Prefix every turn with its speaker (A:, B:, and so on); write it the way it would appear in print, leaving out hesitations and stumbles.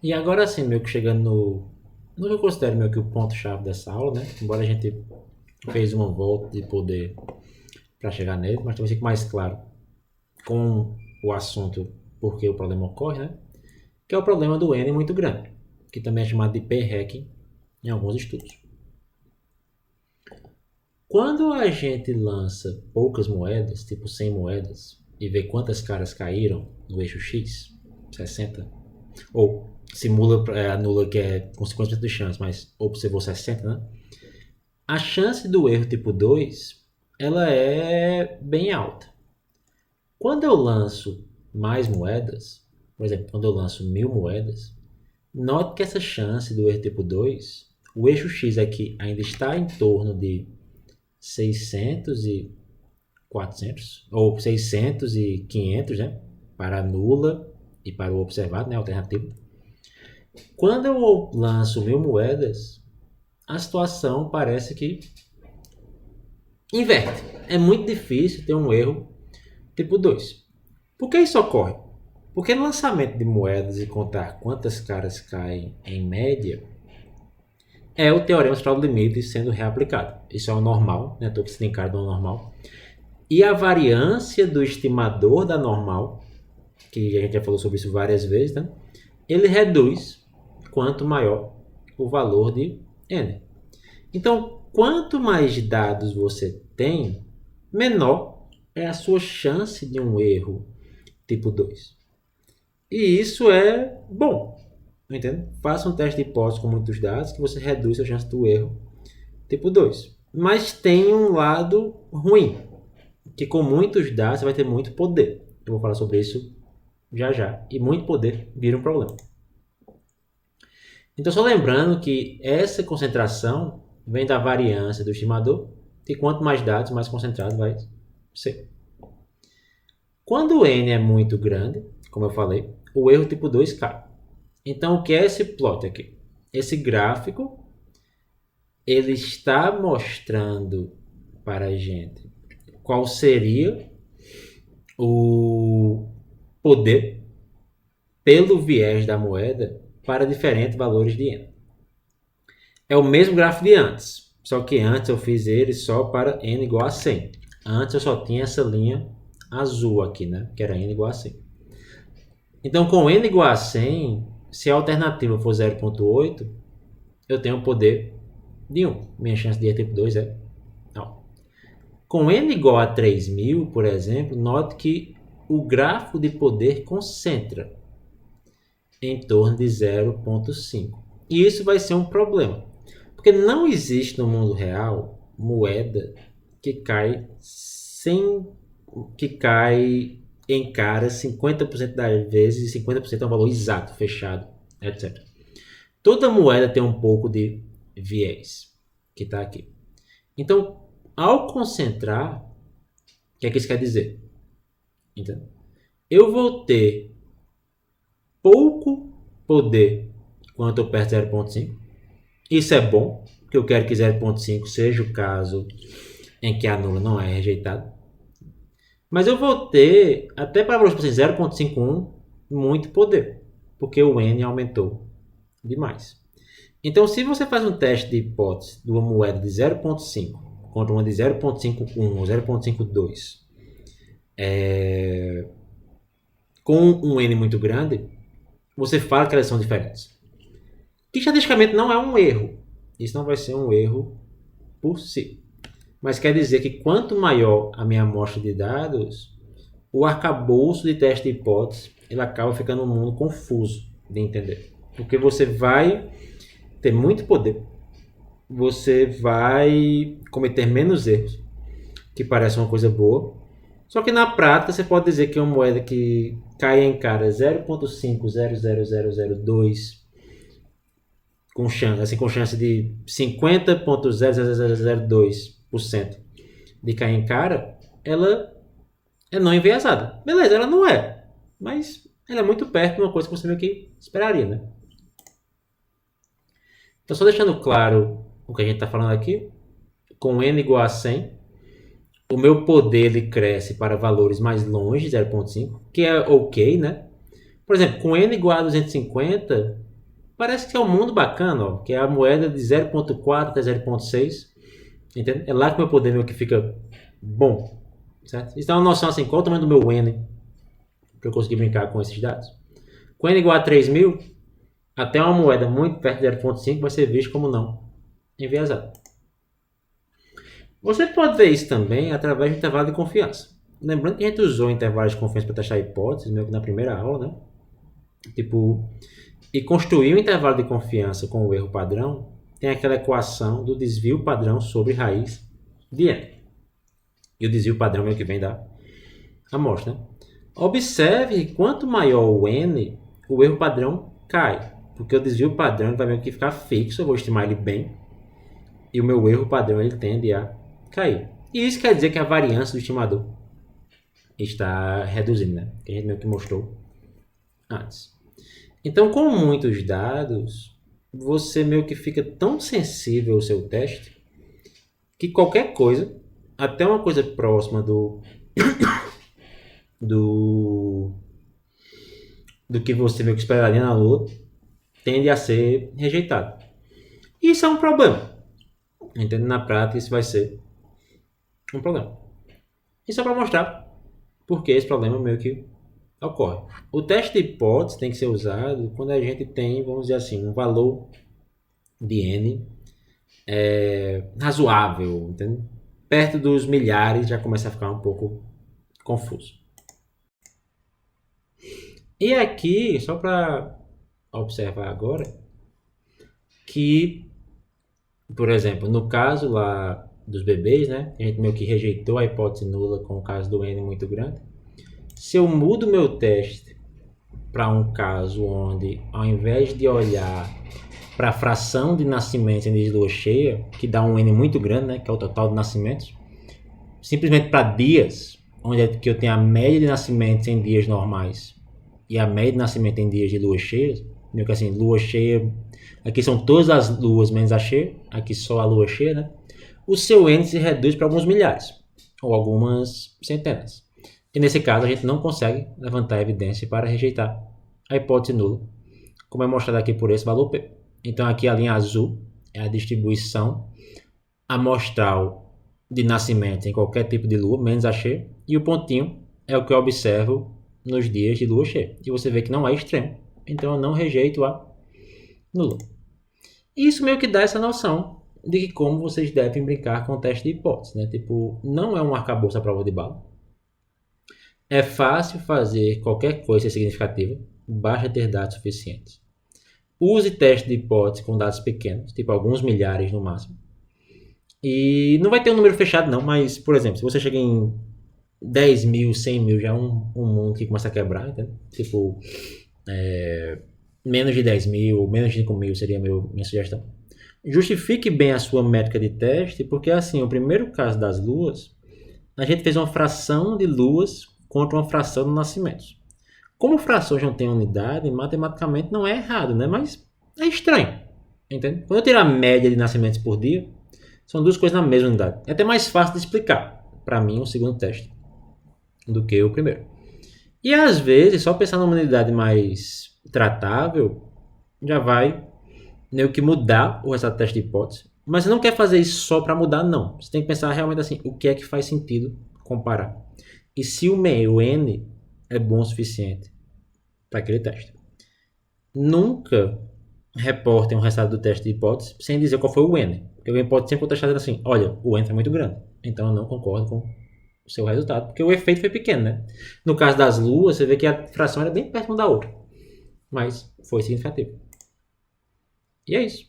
A: E agora sim, meio que chegando no que eu considero meio que o ponto-chave dessa aula, né? Embora a gente fez uma volta de poder para chegar nele, mas talvez fique mais claro com o assunto porque o problema ocorre, né? Que é o problema do N muito grande, que também é chamado de p-hacking em alguns estudos. Quando a gente lança poucas moedas, tipo 100 moedas, e vê quantas caras caíram no eixo X, 60, ou simula, anula que é com 50% de chance, mas observou 60, né? A chance do erro tipo 2, ela é bem alta. Quando eu lanço mais moedas, por exemplo, quando eu lanço 1000 moedas, note que essa chance do erro tipo 2, o eixo X aqui ainda está em torno de 600 e 400, ou 600 e 500, né? Para a nula e para o observado, né? Alternativo. Quando eu lanço 1000 moedas, a situação parece que inverte. É muito difícil ter um erro tipo 2. Por que isso ocorre? Porque no lançamento de moedas e contar quantas caras caem em média, é o teorema central do limite sendo reaplicado. Isso é o normal, né? Estou sendo encarado no normal. E a variância do estimador da normal, que a gente já falou sobre isso várias vezes, né? Ele reduz quanto maior o valor de n. Então, quanto mais dados você tem, menor é a sua chance de um erro tipo 2. E isso é bom, entende? Faça um teste de hipótese com muitos dados que você reduz a chance do erro tipo 2. Mas tem um lado ruim, que com muitos dados você vai ter muito poder. Eu vou falar sobre isso já já. E muito poder vira um problema. Então, só lembrando que essa concentração vem da variância do estimador, e quanto mais dados, mais concentrado vai ser. Quando o n é muito grande, como eu falei, o erro tipo 2 cai. Então, o que é esse plot aqui? Esse gráfico, ele está mostrando para a gente qual seria o poder pelo viés da moeda para diferentes valores de n. É o mesmo gráfico de antes, só que antes eu fiz ele só para n igual a 100. Antes eu só tinha essa linha azul aqui, né? Que era n igual a 100. Então, com n igual a 100, se a alternativa for 0,8, eu tenho o poder de 1. Minha chance de erro tipo 2 é 1. Com n igual a 3000, por exemplo, note que o gráfico de poder concentra em torno de 0,5. E isso vai ser um problema, porque não existe no mundo real moeda que cai em cara 50% das vezes e 50% é um valor exato, fechado, etc. Toda moeda tem um pouco de viés, que está aqui. Então, ao concentrar, o que é que isso quer dizer? Então, eu vou ter pouco poder quando eu perto de 0,5. Isso é bom, porque eu quero que 0,5 seja o caso em que a nula não é rejeitada. Mas eu vou ter, até para valores 0,51, muito poder, porque o n aumentou demais. Então, se você faz um teste de hipótese de uma moeda de 0,5 contra uma de 0,51 ou 0,52, com um n muito grande, você fala que elas são diferentes. Que estatisticamente não é um erro. Isso não vai ser um erro por si. Mas quer dizer que quanto maior a minha amostra de dados, o arcabouço de teste de hipótese ele acaba ficando um mundo confuso de entender. Porque você vai ter muito poder, você vai cometer menos erros, que parece uma coisa boa. Só que na prática você pode dizer que é uma moeda que cai em cara 0,5000002 com chance de 50,00002% de cair em cara, ela é não enviesada. Beleza, ela não é, mas ela é muito perto de uma coisa que você meio que esperaria, né? Então, só deixando claro o que a gente está falando aqui, com n igual a 100, o meu poder ele cresce para valores mais longe de 0,5, que é ok, né? Por exemplo, com n igual a 250, Parece que é um mundo bacana, ó, que é a moeda de 0.4 até 0.6. Entende? É lá que o meu poder meio que fica bom. Certo? Isso dá uma noção assim, qual o tamanho do meu N para eu conseguir brincar com esses dados. Com N igual a 3.000, até uma moeda muito perto de 0.5 vai ser visto como não enviesado. Você pode ver isso também através do intervalo de confiança. Lembrando que a gente usou intervalos de confiança para testar hipóteses, meio que na primeira aula, né? Tipo, e construir um intervalo de confiança com o erro padrão tem aquela equação do desvio padrão sobre raiz de n. E o desvio padrão meio que vem da amostra, né? Observe que quanto maior o n, o erro padrão cai. Porque o desvio padrão vai meio que ficar fixo, eu vou estimar ele bem. E o meu erro padrão ele tende a cair. E isso quer dizer que a variância do estimador está reduzindo, né? Que a gente meio que mostrou antes. Então, com muitos dados, você meio que fica tão sensível ao seu teste que qualquer coisa, até uma coisa próxima do que você meio que esperaria na Lua, tende a ser rejeitado. Isso é um problema. Entende? Na prática, isso vai ser um problema. E só para mostrar porque esse problema meio que ocorre. O teste de hipótese tem que ser usado quando a gente tem, vamos dizer assim, um valor de n razoável, entende? Perto dos milhares já começa a ficar um pouco confuso. E aqui, só para observar agora, que, por exemplo, no caso lá dos bebês, né, a gente meio que rejeitou a hipótese nula com o caso do n muito grande. Se eu mudo meu teste para um caso onde, ao invés de olhar para a fração de nascimentos em dias de lua cheia, que dá um n muito grande, né, que é o total de nascimentos, simplesmente para dias, onde é que eu tenho a média de nascimentos em dias normais e a média de nascimento em dias de lua cheia, meio que assim, lua cheia, aqui são todas as luas menos a cheia, aqui só a lua cheia, né? O seu n se reduz para alguns milhares, ou algumas centenas. E nesse caso a gente não consegue levantar evidência para rejeitar a hipótese nula, como é mostrado aqui por esse valor P. Então aqui a linha azul é a distribuição amostral de nascimento em qualquer tipo de lua, menos a cheia, e o pontinho é o que eu observo nos dias de lua cheia. E você vê que não é extremo, então eu não rejeito a nula. E isso meio que dá essa noção de que como vocês devem brincar com o teste de hipótese, né? Tipo, não é um arcabouço à prova de bala. É fácil fazer qualquer coisa significativa, basta ter dados suficientes. Use teste de hipótese com dados pequenos, tipo alguns milhares no máximo. E não vai ter um número fechado não, mas, por exemplo, se você chega em 10 mil, 100 mil, já é um mundo que começa a quebrar, entendeu? Tipo, menos de 10 mil, menos de 5 mil seria minha sugestão. Justifique bem a sua métrica de teste, porque assim, o primeiro caso das luas, a gente fez uma fração de luas contra uma fração de nascimentos. Como frações não têm unidade, matematicamente não é errado, né? Mas é estranho, entende? Quando eu tirar a média de nascimentos por dia, são duas coisas na mesma unidade. É até mais fácil de explicar, para mim, o segundo teste do que o primeiro. E às vezes, só pensar numa unidade mais tratável, já vai meio que mudar o resultado do teste de hipótese. Mas você não quer fazer isso só para mudar, não. Você tem que pensar realmente assim, o que é que faz sentido comparar. E se o N é bom o suficiente para aquele teste. Nunca reportem o resultado do teste de hipótese sem dizer qual foi o N. Porque alguém pode sempre contestar assim, olha, o N foi muito grande, então eu não concordo com o seu resultado, porque o efeito foi pequeno, né? No caso das luas, você vê que a fração era bem perto uma da outra, mas foi significativo. E é isso.